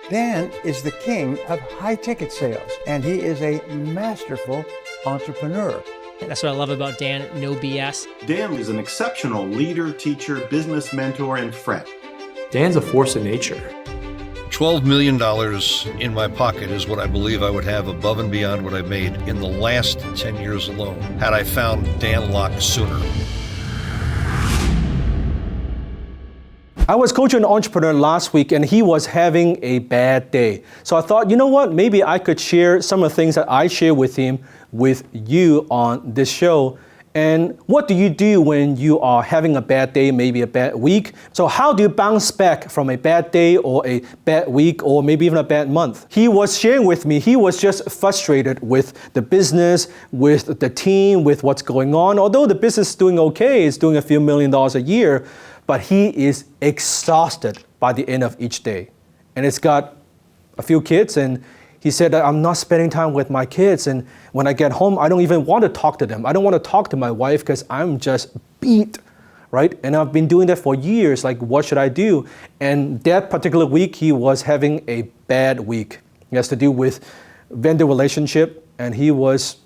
Dan is the king of high-ticket sales, and he is a masterful entrepreneur. That's what I love about Dan, no BS. Dan is an exceptional leader, teacher, business mentor, and friend. Dan's a force of nature. $12 million in my pocket is what I believe I would have above and beyond what I've made in the last 10 years alone, had I found Dan Lok sooner. I was coaching an entrepreneur last week and he was having a bad day. So I thought, you know what, maybe I could share some of the things that I share with him with you on this show. And what do you do when you are having a bad day, maybe a bad week? So how do you bounce back from a bad day or a bad week or maybe even a bad month? He was sharing with me, he was just frustrated with the business, with the team, with what's going on. Although the business is doing okay, it's doing a few $1 million a year, but he is exhausted by the end of each day. And it's got a few kids, and he said that I'm not spending time with my kids, and when I get home, I don't even want to talk to them. I don't want to talk to my wife because I'm just beat, right? And I've been doing that for years, like what should I do? And that particular week, he was having a bad week. It has to do with vendor relationship, and he was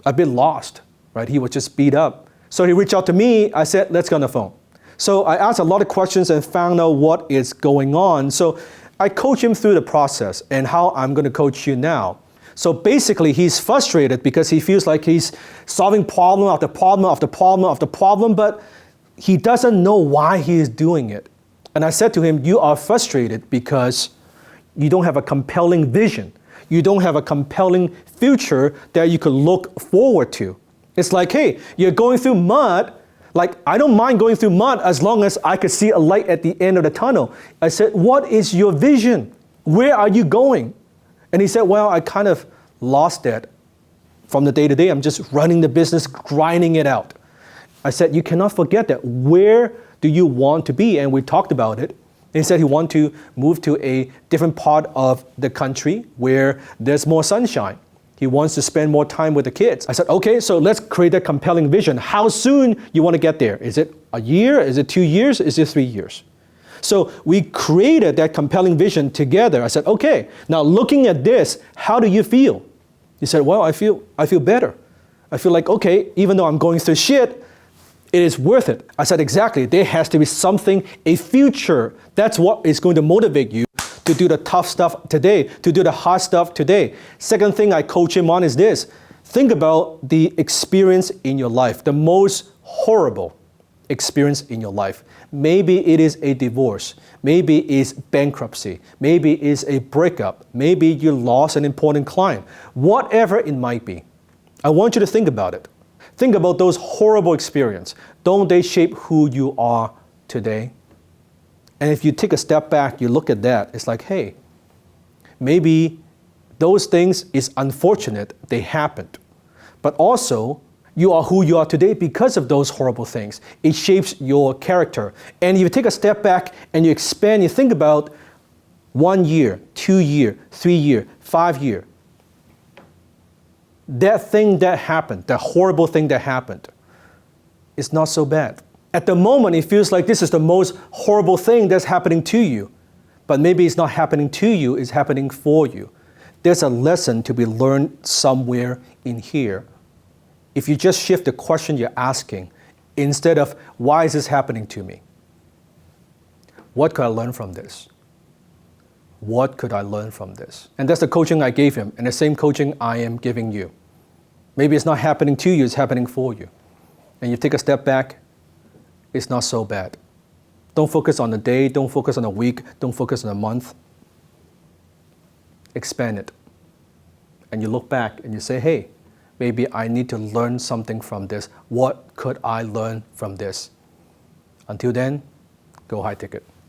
a bit lost, right? He was just beat up. So he reached out to me, I said, let's get on the phone. So I asked a lot of questions and found out what is going on. So I coach him through the process and how I'm going to coach you now. So basically, he's frustrated because he feels like he's solving problem after problem after problem after problem, but he doesn't know why he is doing it. And I said to him, you are frustrated because you don't have a compelling vision. You don't have a compelling future that you could look forward to. It's like, hey, you're going through mud. Like, I don't mind going through mud as long as I could see a light at the end of the tunnel. I said, what is your vision? Where are you going? And he said, well, I kind of lost that from the day to day. I'm just running the business, grinding it out. I said, you cannot forget that. Where do you want to be? And we talked about it. And he said he wanted to move to a different part of the country where there's more sunshine. He wants to spend more time with the kids. I said, okay, so let's create a compelling vision. How soon you want to get there? Is it a year? Is it 2 years? Is it 3 years? So we created that compelling vision together. I said, okay, now looking at this, how do you feel? He said, well, I feel better. I feel like, okay, even though I'm going through shit, it is worth it. I said, exactly, there has to be something, a future. That's what is going to motivate you to do the tough stuff today, to do the hard stuff today. Second thing I coach him on is this. Think about the experience in your life, the most horrible experience in your life. Maybe it is a divorce. Maybe it's bankruptcy. Maybe it's a breakup. Maybe you lost an important client. Whatever it might be, I want you to think about it. Think about those horrible experiences. Don't they shape who you are today? And if you take a step back, you look at that, it's like, hey, maybe those things is unfortunate, they happened. But also, you are who you are today because of those horrible things. It shapes your character. And if you take a step back and you expand, you think about 1 year, 2 year, 3 year, 5 year. That thing that happened, that horrible thing that happened, is not so bad. At the moment, it feels like this is the most horrible thing that's happening to you. But maybe it's not happening to you, it's happening for you. There's a lesson to be learned somewhere in here. If you just shift the question you're asking, instead of, why is this happening to me? What could I learn from this? What could I learn from this? And that's the coaching I gave him, and the same coaching I am giving you. Maybe it's not happening to you, it's happening for you. And you take a step back, it's not so bad. Don't focus on the day, don't focus on the week, don't focus on the month. Expand it. And you look back and you say, hey, maybe I need to learn something from this. What could I learn from this? Until then, go high ticket.